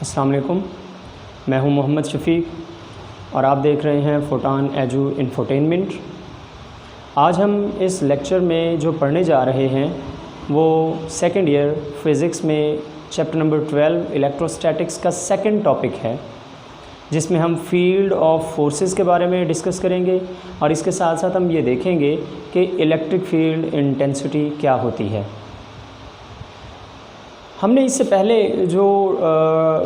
अस्सलाम वालेकुम, मैं हूं मोहम्मद शफ़ीक और आप देख रहे हैं फोटान एजू इन्फोटेनमेंट। आज हम इस लेक्चर में जो पढ़ने जा रहे हैं वो सेकंड ईयर फ़िज़िक्स में चैप्टर नंबर 12 इलेक्ट्रोस्टैटिक्स का सेकंड टॉपिक है, जिसमें हम फील्ड ऑफ फोर्सेस के बारे में डिस्कस करेंगे और इसके साथ साथ हम ये देखेंगे कि इलेक्ट्रिक फील्ड इंटेंसिटी क्या होती है। हमने इससे पहले जो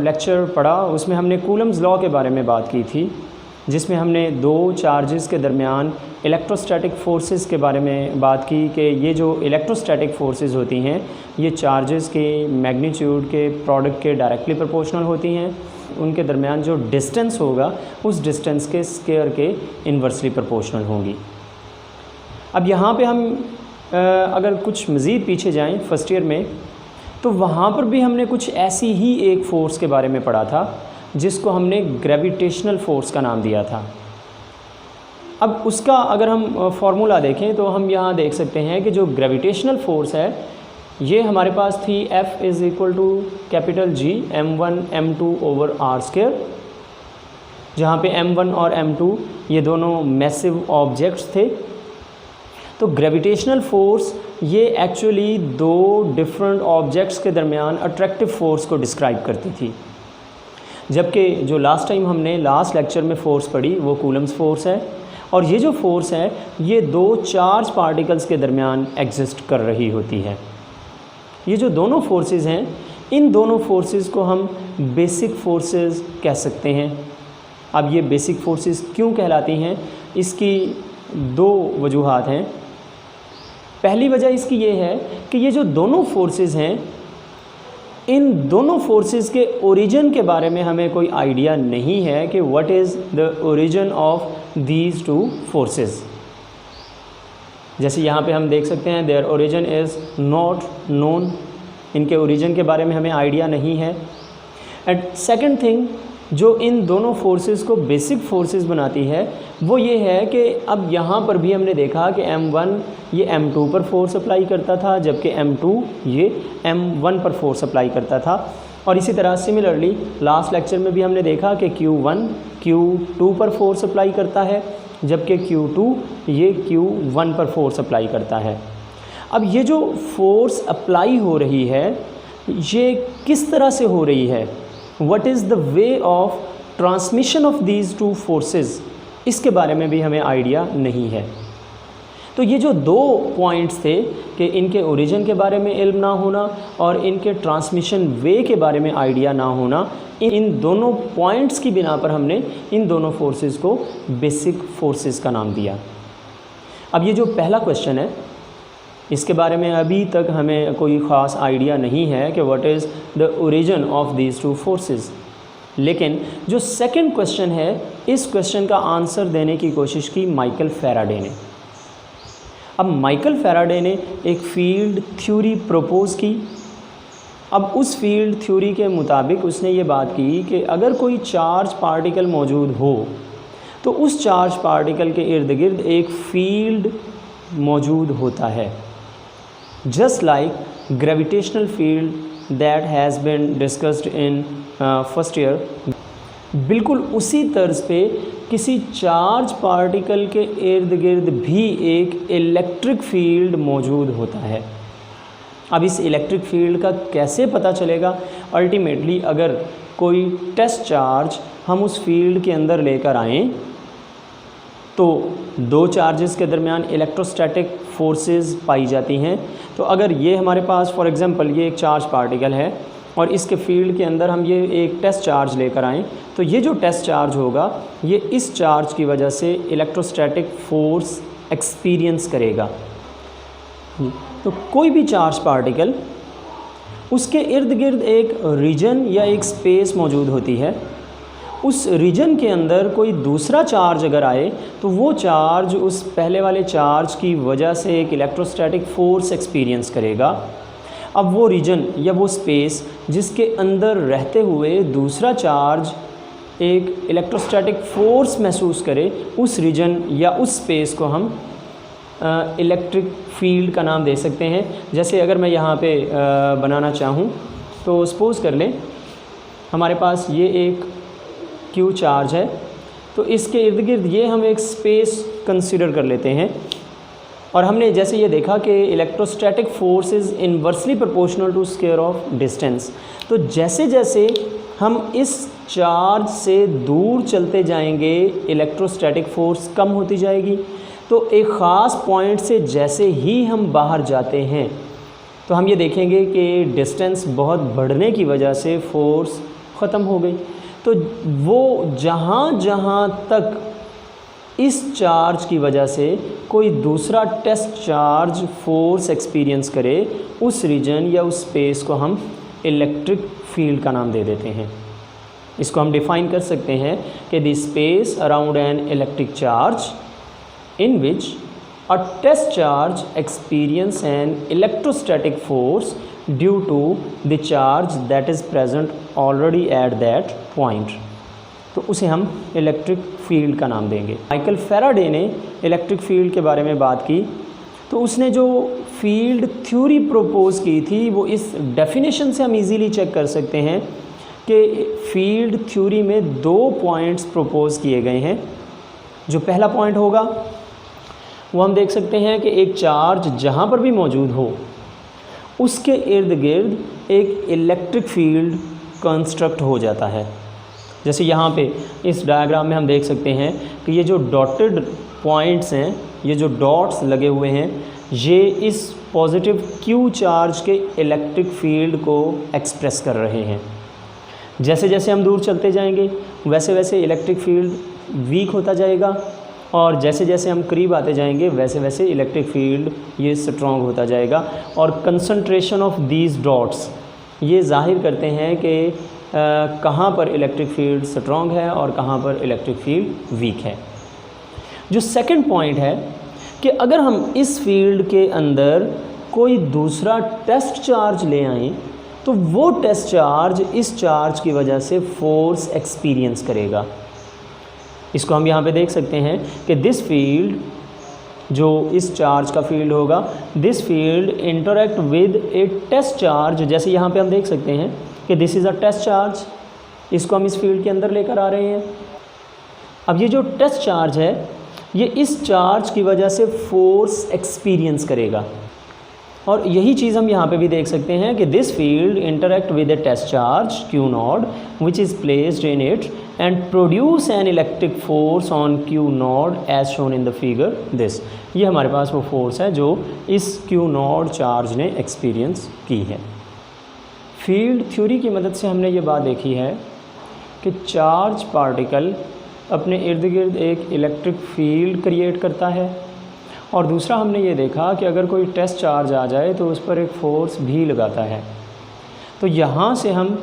लेक्चर पढ़ा उसमें हमने कूलम्स लॉ के बारे में बात की थी, जिसमें हमने दो चार्जेस के दरमियान इलेक्ट्रोस्टैटिक फोर्सेस के बारे में बात की कि ये जो इलेक्ट्रोस्टैटिक फोर्सेस होती हैं ये चार्जेस के मैग्नीट्यूड के प्रोडक्ट के डायरेक्टली प्रोपोर्शनल होती हैं। उनके दरमियान जो डिस्टेंस होगा उस डिस्टेंस के स्क्वायर के इन्वर्सली प्रोपोर्शनल होंगी। अब यहाँ पे हम अगर कुछ मज़ीद पीछे जाएं फर्स्ट ईयर में, तो वहाँ पर भी हमने कुछ ऐसी ही एक फ़ोर्स के बारे में पढ़ा था जिसको हमने ग्रेविटेशनल फ़ोर्स का नाम दिया था। अब उसका अगर हम फार्मूला देखें तो हम यहाँ देख सकते हैं कि जो ग्रेविटेशनल फ़ोर्स है ये हमारे पास थी F = capital G m1 m2 over r², जहाँ पे m1 और m2 ये दोनों मैसिव ऑब्जेक्ट्स थे। तो ग्रेविटेशनल फ़ोर्स ये एक्चुअली दो डिफरेंट ऑब्जेक्ट्स के दरमियान अट्रैक्टिव फ़ोर्स को डिस्क्राइब करती थी, जबकि जो लास्ट टाइम हमने लास्ट लेक्चर में फ़ोर्स पढ़ी वो कूलम्स फ़ोर्स है, और ये जो फ़ोर्स है ये दो चार्ज पार्टिकल्स के दरमियान एग्जिस्ट कर रही होती है। ये जो दोनों फोर्सेस हैं इन दोनों फोर्सेस को हम बेसिक फोर्सेस कह सकते हैं। अब ये बेसिक फोर्सेस क्यों कहलाती हैं, इसकी दो वजूहात हैं। पहली वजह इसकी ये है कि ये जो दोनों फोर्सेस हैं इन दोनों फोर्सेस के ओरिजिन के बारे में हमें कोई आइडिया नहीं है कि what is the origin of these two forces. जैसे यहाँ पे हम देख सकते हैं their origin is not known, इनके ओरिजिन के बारे में हमें आइडिया नहीं है। एंड सेकंड थिंग जो इन दोनों फोर्सेस को बेसिक फोर्सेस बनाती है वो ये है कि अब यहाँ पर भी हमने देखा कि m1 ये m2 पर फोर्स अप्लाई करता था, जबकि m2 ये m1 पर फोर्स अप्लाई करता था। और इसी तरह सिमिलरली लास्ट लेक्चर में भी हमने देखा कि q1 q2 पर फोर्स अप्लाई करता है, जबकि q2 ये q1 पर फोर्स अप्लाई करता है। अब ये जो फोर्स अप्लाई हो रही है ये किस तरह से हो रही है, what is the way of transmission of these two forces, इसके बारे में भी हमें आइडिया नहीं है। तो ये जो दो पॉइंट्स थे कि इनके ओरिजिन के बारे में इल्म ना होना और इनके ट्रांसमिशन वे के बारे में आइडिया ना होना, इन दोनों पॉइंट्स की बिना पर हमने इन दोनों फोर्सेस को बेसिक फोर्सेस का नाम दिया। अब ये जो पहला क्वेश्चन है इसके बारे में अभी तक हमें कोई ख़ास आइडिया नहीं है कि what is the origin of these two forces. लेकिन जो सेकंड क्वेश्चन है इस क्वेश्चन का आंसर देने की कोशिश की माइकल फैराडे ने। अब माइकल फैराडे ने एक फील्ड थ्योरी प्रपोज़ की। अब उस फील्ड थ्योरी के मुताबिक उसने ये बात की कि अगर कोई चार्ज पार्टिकल मौजूद हो तो उस चार्ज पार्टिकल के इर्द गिर्द एक फील्ड मौजूद होता है, just like gravitational field that has been discussed in first year। बिल्कुल उसी तर्ज पे किसी चार्ज पार्टिकल के इर्द गिर्द भी एक इलेक्ट्रिक फील्ड मौजूद होता है। अब इस इलेक्ट्रिक फील्ड का कैसे पता चलेगा, अल्टीमेटली अगर कोई टेस्ट चार्ज हम उस फील्ड के अंदर लेकर आएँ तो दो चार्जेस के दरमियान इलेक्ट्रोस्टैटिक फोर्सेस पाई जाती हैं। तो अगर ये हमारे पास फॉर एग्ज़ाम्पल ये एक चार्ज पार्टिकल है और इसके फील्ड के अंदर हम ये एक टेस्ट चार्ज लेकर आएँ तो ये जो टेस्ट चार्ज होगा ये इस चार्ज की वजह से इलेक्ट्रोस्टैटिक फोर्स एक्सपीरियंस करेगा। तो कोई भी चार्ज पार्टिकल उसके इर्द गिर्द एक रीजन या एक स्पेस मौजूद होती है। उस रीजन के अंदर कोई दूसरा चार्ज अगर आए तो वो चार्ज उस पहले वाले चार्ज की वजह से एक इलेक्ट्रोस्टैटिक फ़ोर्स एक्सपीरियंस करेगा। अब वो रीजन या वो स्पेस जिसके अंदर रहते हुए दूसरा चार्ज एक इलेक्ट्रोस्टैटिक फ़ोर्स महसूस करे उस रीजन या उस स्पेस को हम इलेक्ट्रिक फील्ड का नाम दे सकते हैं। जैसे अगर मैं यहाँ पे बनाना चाहूँ तो सपोज़ कर लें हमारे पास ये एक Q चार्ज है, तो इसके इर्द गिर्द ये हम एक स्पेस कंसिडर कर लेते हैं। और हमने जैसे ये देखा कि electrostatic force is inversely proportional to square of distance. तो जैसे जैसे हम इस चार्ज से दूर चलते जाएंगे इलेक्ट्रोस्टैटिक फोर्स कम होती जाएगी। तो एक ख़ास पॉइंट से जैसे ही हम बाहर जाते हैं तो हम ये देखेंगे कि डिस्टेंस बहुत बढ़ने की वजह से फ़ोर्स ख़त्म हो गई। तो वो जहाँ जहाँ तक इस चार्ज की वजह से कोई दूसरा टेस्ट चार्ज फोर्स एक्सपीरियंस करे, उस रीजन या उस स्पेस को हम इलेक्ट्रिक फील्ड का नाम दे देते हैं। इसको हम डिफ़ाइन कर सकते हैं कि the space around an electric charge in which a test charge experience an electrostatic force due to the charge that is present already at that point, तो उसे हम इलेक्ट्रिक फील्ड का नाम देंगे। माइकल फैराडे ने इलेक्ट्रिक फील्ड के बारे में बात की, तो उसने जो फील्ड थ्योरी प्रपोज की थी वो इस डेफिनेशन से हम इजीली चेक कर सकते हैं कि फील्ड थ्योरी में 2 पॉइंट्स प्रपोज किए गए हैं। जो पहला पॉइंट होगा वो हम देख सकते हैं कि एक चार्ज जहाँ पर भी मौजूद हो उसके इर्द गिर्द एक इलेक्ट्रिक फील्ड कंस्ट्रक्ट हो जाता है। जैसे यहाँ पे इस डायग्राम में हम देख सकते हैं कि ये जो डॉटेड पॉइंट्स हैं, ये जो डॉट्स लगे हुए हैं, ये इस पॉजिटिव Q चार्ज के इलेक्ट्रिक फील्ड को एक्सप्रेस कर रहे हैं। जैसे जैसे हम दूर चलते जाएंगे वैसे वैसे इलेक्ट्रिक फील्ड वीक होता जाएगा, और जैसे जैसे हम करीब आते जाएंगे वैसे वैसे इलेक्ट्रिक फील्ड ये स्ट्रॉन्ग होता जाएगा। और कंसंट्रेशन ऑफ दीज डॉट्स ये जाहिर करते हैं कि कहाँ पर इलेक्ट्रिक फील्ड स्ट्रॉन्ग है और कहाँ पर इलेक्ट्रिक फील्ड वीक है। जो सेकंड पॉइंट है कि अगर हम इस फील्ड के अंदर कोई दूसरा टेस्ट चार्ज ले आएँ तो वो टेस्ट चार्ज इस चार्ज की वजह से फोर्स एक्सपीरियंस करेगा। इसको हम यहाँ पे देख सकते हैं कि दिस फील्ड, जो इस चार्ज का फील्ड होगा, this field interact with a test charge. जैसे यहाँ पे हम देख सकते हैं कि this is a test charge, इसको हम इस फील्ड के अंदर लेकर आ रहे हैं। अब ये जो टेस्ट चार्ज है ये इस चार्ज की वजह से फोर्स एक्सपीरियंस करेगा। और यही चीज़ हम यहाँ पे भी देख सकते हैं कि this field interact with a test charge Q naught which is placed in it and produce an electric force on Q naught as shown in the figure this. ये हमारे पास वो फोर्स है जो इस Q नॉड चार्ज ने experience की है। फील्ड थ्योरी की मदद से हमने ये बात देखी है कि चार्ज पार्टिकल अपने इर्द गिर्द एक इलेक्ट्रिक फील्ड क्रिएट करता है, और दूसरा हमने ये देखा कि अगर कोई टेस्ट चार्ज आ जाए तो उस पर एक फ़ोर्स भी लगाता है। तो यहाँ से हम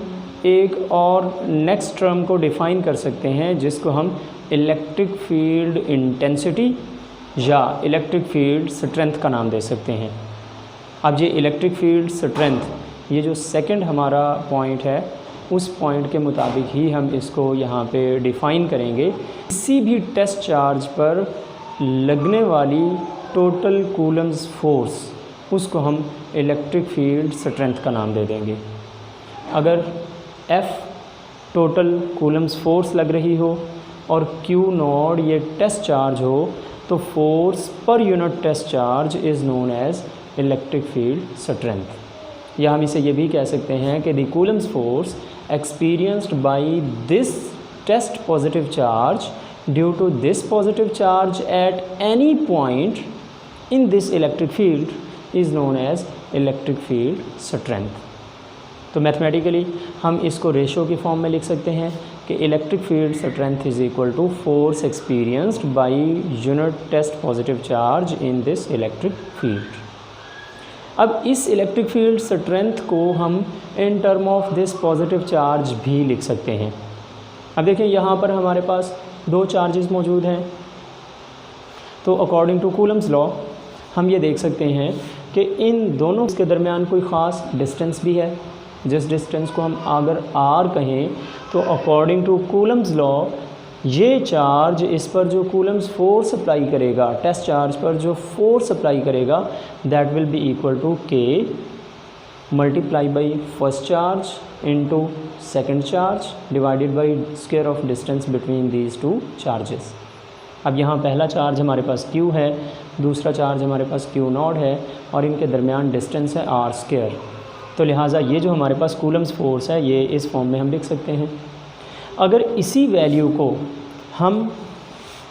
एक और नेक्स्ट टर्म को डिफ़ाइन कर सकते हैं जिसको हम इलेक्ट्रिक फील्ड इंटेंसिटी या इलेक्ट्रिक फील्ड स्ट्रेंथ का नाम दे सकते हैं। अब ये इलेक्ट्रिक फील्ड स्ट्रेंथ, ये जो सेकंड हमारा पॉइंट है, उस पॉइंट के मुताबिक ही हम इसको यहाँ पे डिफ़ाइन करेंगे। किसी भी टेस्ट चार्ज पर लगने वाली टोटल कूलम्स फोर्स, उसको हम इलेक्ट्रिक फील्ड स्ट्रेंथ का नाम दे देंगे। अगर F टोटल कूलम्स फोर्स लग रही हो और Q नॉड ये टेस्ट चार्ज हो तो force per unit test charge is known as electric field strength. या हम इसे ये भी कह सकते हैं कि the coulomb's force experienced by this test positive charge due to this positive charge at any point in this electric field is known as electric field strength। तो मैथमेटिकली हम इसको रेशो की फॉर्म में लिख सकते हैं कि electric field strength is equal to force experienced by unit test positive charge in this electric field. अब इस इलेक्ट्रिक फील्ड स्ट्रेंथ को हम in term of this positive charge भी लिख सकते हैं। अब देखिए यहाँ पर हमारे पास 2 चार्जेस मौजूद हैं, तो अकॉर्डिंग टू कूलम्स लॉ हम ये देख सकते हैं कि इन दोनों के दरमियान कोई ख़ास डिस्टेंस भी है। जिस डिस्टेंस को हम अगर r कहें तो अकॉर्डिंग टू कूलम्स लॉ ये चार्ज इस पर जो कूलम्स फोर्स अप्लाई करेगा, टेस्ट चार्ज पर जो फोर्स अप्लाई करेगा, that will be equal to K multiply by first charge into second charge divided by square of distance between these two charges। अब यहाँ पहला चार्ज हमारे पास Q है, दूसरा चार्ज हमारे पास Q0 है और इनके दरमियान डिस्टेंस है r स्क्वायर। तो लिहाजा ये जो हमारे पास कूलम्स फोर्स है ये इस फॉर्म में हम लिख सकते हैं। अगर इसी वैल्यू को हम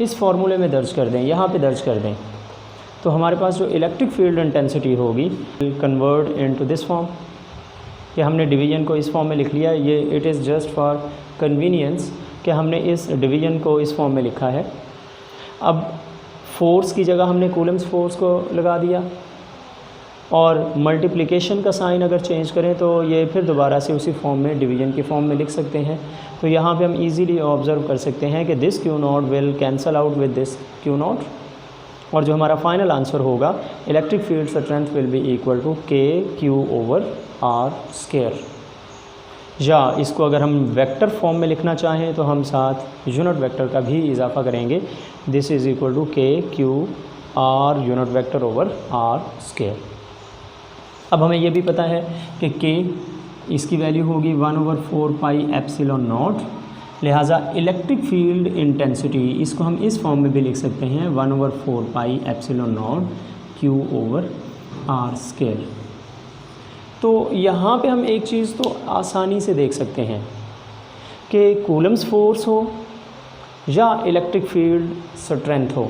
इस फार्मूले में दर्ज कर दें, यहाँ पे दर्ज कर दें, तो हमारे पास जो इलेक्ट्रिक फील्ड इंटेंसिटी होगी कन्वर्ट इनटू दिस फॉर्म। कि हमने डिवीजन को इस फॉर्म में लिख लिया, ये it is just for convenience कि हमने इस डिवीजन को इस फॉर्म में लिखा है। अब फोर्स की जगह हमने कूलम्स फोर्स को लगा दिया और मल्टीप्लिकेशन का साइन अगर चेंज करें तो ये फिर दोबारा से उसी फॉर्म में डिवीजन की फॉर्म में लिख सकते हैं। तो यहाँ पे हम इजीली ऑब्ज़र्व कर सकते हैं कि this Q0 will cancel out with this Q0 और जो हमारा फाइनल आंसर होगा electric field strength will be equal to KQ/R square. या इसको अगर हम वेक्टर फॉर्म में लिखना चाहें तो हम साथ यूनिट वेक्टर का भी इजाफा करेंगे। This is equal to KQ/R unit vector over R square. अब हमें यह भी पता है कि K इसकी वैल्यू होगी 1/4 पाई एप्सिलॉन नॉट। लिहाजा इलेक्ट्रिक फील्ड इंटेंसिटी इसको हम इस फॉर्म में भी लिख सकते हैं 1/4 pi epsilon not Q/R square. तो यहाँ पे हम एक चीज़ तो आसानी से देख सकते हैं कि कूलम्स फोर्स हो या इलेक्ट्रिक फील्ड स्ट्रेंथ हो,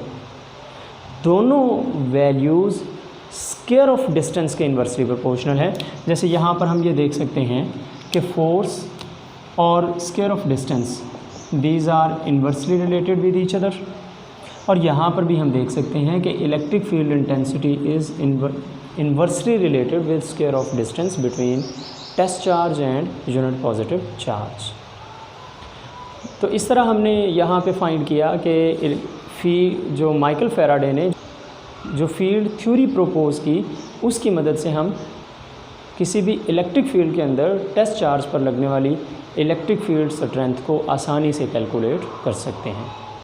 दोनों वैल्यूज़ स्क्वायर ऑफ डिस्टेंस के इन्वर्सली प्रोपोर्शनल है। जैसे यहाँ पर हम ये देख सकते हैं कि फोर्स और square of distance these are inversely related with each other. और यहाँ पर भी हम देख सकते हैं कि electric field intensity is inversely related with square of distance between test charge and unit positive charge. तो इस तरह हमने यहाँ पे फाइंड किया कि जो माइकल फैराडे ने जो फील्ड थ्योरी प्रपोज की उसकी मदद से हम किसी भी इलेक्ट्रिक फील्ड के अंदर टेस्ट चार्ज पर लगने वाली इलेक्ट्रिक फील्ड स्ट्रेंथ को आसानी से कैलकुलेट कर सकते हैं।